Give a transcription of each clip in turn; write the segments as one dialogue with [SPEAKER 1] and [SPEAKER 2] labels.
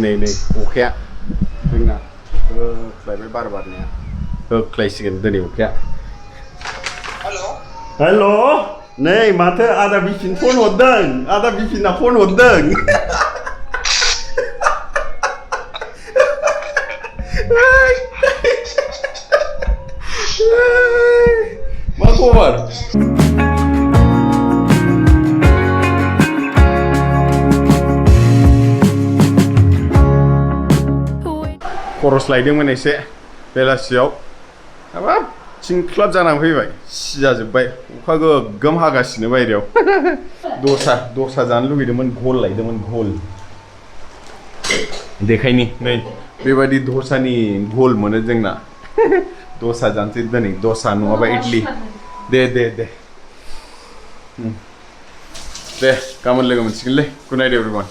[SPEAKER 1] नै अखाया जोंना होख्लायबाय बार बारनाया होख्लायसिगोन दिनै अखाया हेल' नै माथो आदा बिपिन फन हरदों आदा बिपिना फन हरदों मा खबर खरस लायदोंमोन एसे बेलासियाव हाबाब थिंख्लाब जानानै फैबाय सिजाजोब्बाय अखा गोगोम हागासिनो बायहेरायाव दसा जानो लुगैदोंमोन घल लायदोंमोन घल देखायनि नै बेबायदि दसानि घल मोनो जोंना दसा जानोसै दिनै दसा नङाबा इडली दे गाबोन लोगो मोनसिगोनलै गुड नाइट एभ्रिवान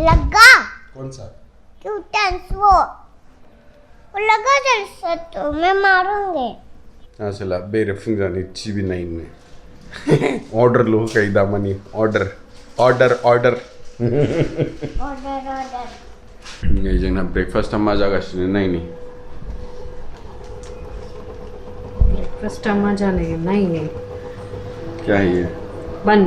[SPEAKER 2] लगा
[SPEAKER 1] कौन सा
[SPEAKER 2] क्यों टेंस वो लगा जैसे तो मैं मारूंगी
[SPEAKER 1] चला बेरे फुंजानी टीवी नाइन ऑर्डर लो कई दामनी ऑर्डर ये जोंना ब्रेकफास्ट मा जागासिनो नायनि
[SPEAKER 3] ब्रेकफास्ट मा जाने नहीं
[SPEAKER 1] क्या है ये
[SPEAKER 3] बन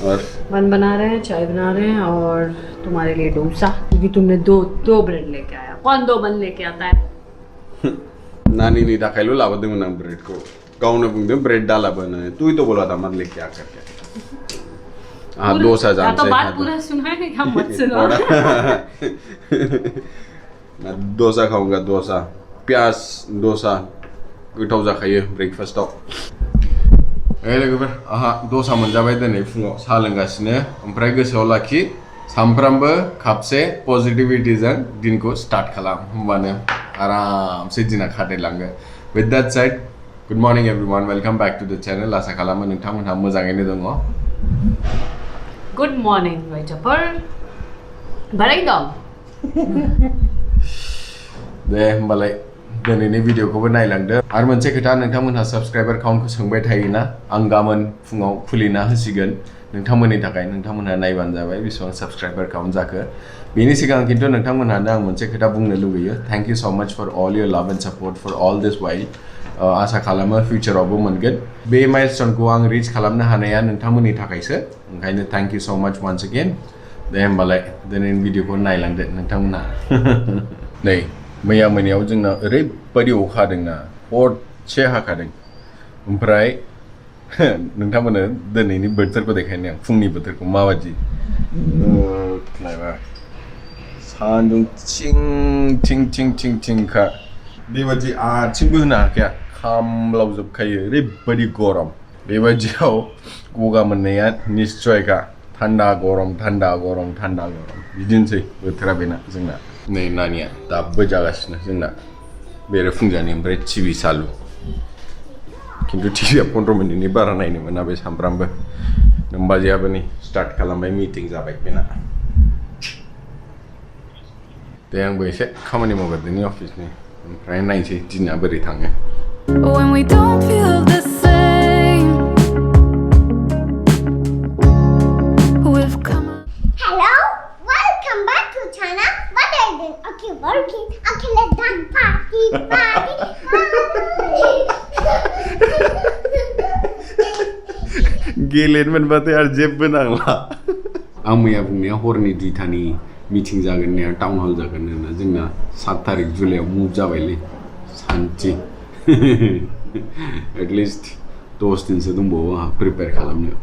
[SPEAKER 1] और
[SPEAKER 3] बन बना रहे हैं चाय बना रहे हैं और तुम्हारे लिए डोसा क्योंकि तुमने दो ब्रेड लेके आया कौन 2 बन लेके आता है
[SPEAKER 1] नानी नहीं दाखाइलो लाबोदोंमोन आं ब्रेड को गावनो बुंदों ब्रेड डाला बना तू ही तो बोला था मत लेके आ करके हाँ डोसा जानते
[SPEAKER 3] तो बात पूरा सुना है क्या मत सुनो
[SPEAKER 1] मैं डोसा खाऊंगा डोसा प्याज डोसा गोथाव जाखायो ब्रेकफास्टआव लोगोफोर आहा दसा मोनजाबाय दिनै फुङाव साहा लोंगासिनो ओमफ्राय गोसोआव लाखि सानफ्रामबो खापसे पजिटिभिटिजों दिनखौ स्टार्ट खालाम होमबानो आरामसे दिना खाथायलाङो with that side good morning everyone welcome back to the channel आसा खालामो नोंथांमोनहा मोजाङैनो दङ
[SPEAKER 3] गुड मर्निं भाइजाफोर बोरै दं
[SPEAKER 1] दे होमबालाय दिनैनि भिडिअखौबो नायलांदो आरो मोनसे खोथा नोंथांमोनहा साबस्क्राइबार काउन्टखौ सोंबाय थायोना आं गाबोन फुङाव खुलिना होसिगोन नोंथांमोननि थाखाय नोंथांमोनहा नायबानो जाबाय बेसेबां साबस्क्राइबार काउन्ट जाखो बेनि सिगां खिन्थु नोंथांमोनहानो आं मोनसे खोथा बुंनो लुगैयो thank you so much for all your love and support for all this while आसा खालामो फिउचारावबो मोनगोन बे माइलस्टोनखौ आं रिच खालामनो हानाया नोंथांमोननि थाखायसो ओंखायनो thank you so much once again दे होमबालाय दिनैनि भिडिअखौ नायलांदो नोंथांमोनहा नै मैया मोनायाव जोंना ओरैबायदि अखा हादोंना हरसे हाखादों ओमफ्राय नोंथांमोननो दिनैनि बोथोरखौ देखायनो आं फुंनि बोथोरखौ माबायदि सान्दुं थिं-थिं-थिं-थिंखा बेबायदि आथिंबो होनो हाखाया खामलावजोबखायो ओरैबायदि गरम बेबायदियाव गगा मोननाया निश्चयखा थान्दा गरम बिदिनोसै बोथोरा बेना जोंना नै नानिया दाबो जागासिनो जोंना बेरे फुंजानि ओमफ्राय टिभि चालु खिन्थु टिभिया 15 मिनिटनि बारा नायनो मोना बे सामफ्रामबो नोमबाजैयाबो नै स्टार्ट खालामबाय मिटिं जाबाय बेना दे आंबो एसे खामानि मावग्रोदोंनि अफिसनि ओमफ्राय नायनोसै दिना बोरै थाङो
[SPEAKER 4] When we don't feel the same we've come
[SPEAKER 2] Hello, welcome back to China. What are you doing? Okay, working. Okay, let's dance party.
[SPEAKER 1] गेलेनो मोनबाथाय आरो जेबो नांला आं मैया बुंनाया हरनि 2टानि मिटिं जागोन ने टाउन हल जागोन होनना जोंना 7 तारिख जुलाइआव मुभ जाबायलै सान्थि एटलिस्ट 10 दिनसो दंबावो आंहा प्रिपेयार खालामनो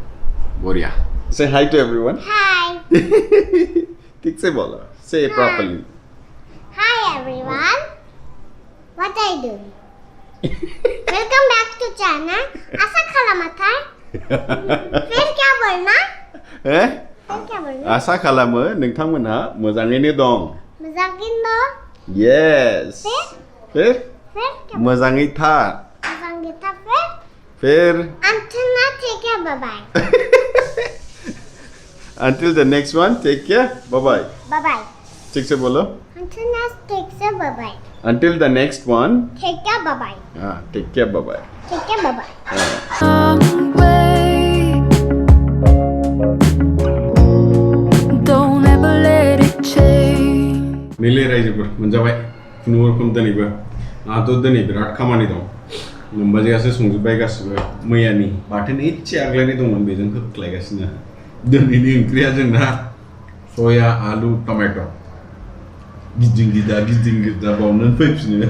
[SPEAKER 1] बरिया से हाई टू एवरीवन
[SPEAKER 2] Hi.
[SPEAKER 1] ठीक से बोलो से properly
[SPEAKER 2] Hi everyone. What are you doing? Welcome back to China. आशा खालामत है फिर क्या बोलना
[SPEAKER 1] हैं
[SPEAKER 2] फिर क्या बोलना
[SPEAKER 1] आशा खालामो नोंथांमोनहा मोजाङैनो दं
[SPEAKER 2] मोजाङैनो
[SPEAKER 1] यस फिर
[SPEAKER 2] क्या
[SPEAKER 1] मोजाङै था
[SPEAKER 2] मोजाङै था
[SPEAKER 1] फिर
[SPEAKER 2] अंतना ठीक है बाय बाय
[SPEAKER 1] Until the next one, take care. Bye-bye.
[SPEAKER 2] Bye-bye.
[SPEAKER 1] ठीक से बोलो.
[SPEAKER 2] Until next, take care, bye-bye.
[SPEAKER 1] Until the next one.
[SPEAKER 2] Take care, bye-bye.
[SPEAKER 1] Take care. Bye-bye.
[SPEAKER 2] Take care, bye-bye.
[SPEAKER 4] Way. Don't ever let it change.
[SPEAKER 1] Nilai रायजोफोर मोनजाबाय खुनुरुखुम दिनैबो आंहाथ' दिनै बिराद खामानि दं लोमबाजैयासो संजोब्बाय गासिबो मैयानि बाथोन एसे आग्लायनाय दंमोन बेजों होख्लायगासिनो दिनैनि ओंख्रिया जोंना सया आलु टमेट' गिदिं गिदा बावनानै फैफिनो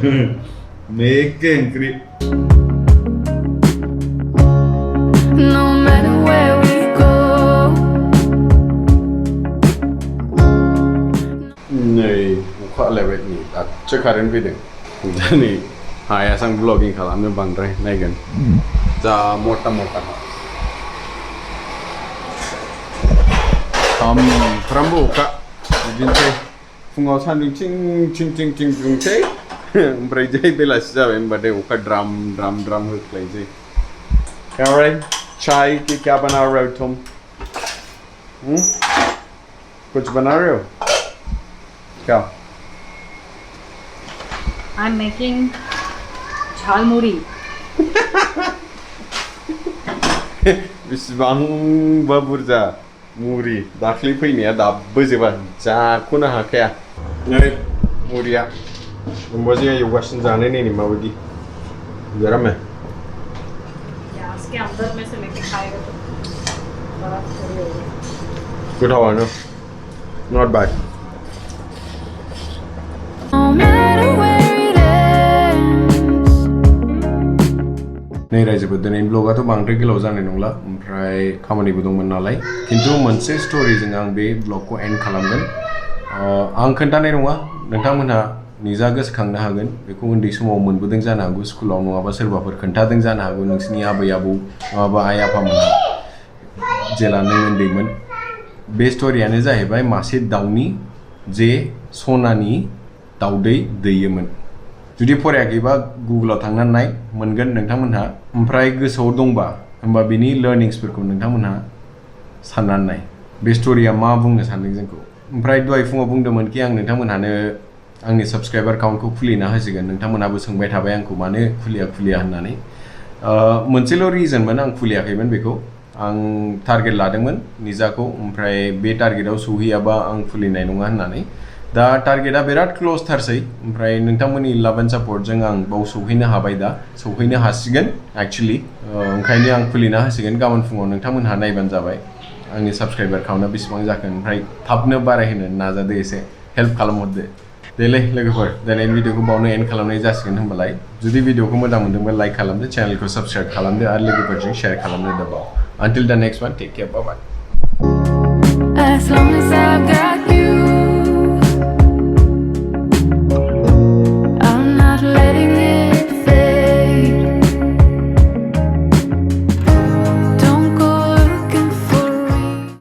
[SPEAKER 1] मेके ओंख्रि
[SPEAKER 4] No matter where we go.
[SPEAKER 1] नै अखा हालायबाय नै दासो कारेन्ट फैदों दा नै हायासै आं ब्लगिं खालामनो बांद्राय नायगोन जा मटा सामफ्रामबो अखा बिदिनोसै फुङाव सान्दुं थिं दुंसै ओमफ्राय जै बेलासि जाबाय होनबाथाय अखा द्राम होख्लायसै Alright, चाय की क्या बना रहे हो तुम? कुछ बना रहे हो? क्या?
[SPEAKER 3] I'm making Chowdhury.
[SPEAKER 1] बेसेबांबा बुरजा मुरि दाख्लै फैनाया दाबो जोबा जाख'नो हाखाया नै मुरिया मोनबाजैया एवगासिनो जानाय नायनो माबायदि जरा मैं
[SPEAKER 3] प्याज के अंदर में से लेके खाएगा तो बड़ा थोड़ी होगा
[SPEAKER 1] गोथावानो not bad
[SPEAKER 4] No matter where it ends.
[SPEAKER 1] नै रायजोफोर दिनै ब्लगाथ' बांद्राय गोलाव जानाय नंला ओमफ्राय खामानिबो दंमोन नालाय खिन्थु मोनसे स्ट'रिजों आं बे ब्लगखौ एन्ड खालामगोन आं खोन्थानाय नङा नोंथांमोनहा निजा गोसोखांनो हागोन बेखौ उन्दै समाव मोनबोदों जानो हागौ स्कुलाव नङाबा सोरबाफोर खोन्थादों जानो हागौ नोंसिनि आबै आबौ नङाबा आइ आफामोनहा जेला नों उन्दैमोन बे स्ट'रियानो जाहैबाय मासे दाउनि जे सनानि दाउदै दैयोमोन जुदि फरायाखैबा गुगोलाव थांनानै नाय मोनगोन नोंथांमोनहा ओमफ्राय गोसोआव दंबा होमबा बिनि लार्निंसफोरखौ नोंथांमोनहा साननानै नाय बे स्ट'रिया मा बुंनो सानदों जोंखौ ओमफ्राय दहाय फुङाव बुंदोंमोन कि आं नोंथांमोनहानो आंनि साबस्क्राइबार काउन्टखौ खुलिना होसिगोन नोंथांमोनहाबो सोंबाय थाबाय आंखौ मानो खुलिया होननानै मोनसेल' रिजनमोन आं खुलियाखैमोन बेखौ आं टारगेट लादोंमोन निजाखौ ओमफ्राय बे टारगेटआव सौहैयाबा आं खुलिनाय नङा होननानै दा टारगेटआ बिराद क्ल'ज थारसै ओमफ्राय नोंथांमोननि लाभ एन्ड सापर्टजों आं बाव सौहैनो हाबाय दा सौहैनो हासिगोन एक्चुअलि ओंखायनो आं खुलिना होसिगोन गाबोन फुङाव नोंथांमोनहा नायबानो जाबाय आंनि साबस्क्राइबार काउन्टआ बेसेबां जाखो ओमफ्राय थाबनो बारायहोनो नाजादो एसे हेल्प खालामहरदो देलै लोगोफोर दिनैनि भिडिअखौ बावनो एन्ड खालामनाय जासिगोन होनबालाय जुदि भिडिअखौ मोजां मोनदोंबा लाइक खालामदो चेनेलखौ साबस्क्राइब खालामदो आरो लोगोफोरजों शेयार खालामनो दाबाव Until the next one, take care, bye-bye.
[SPEAKER 4] As long as I got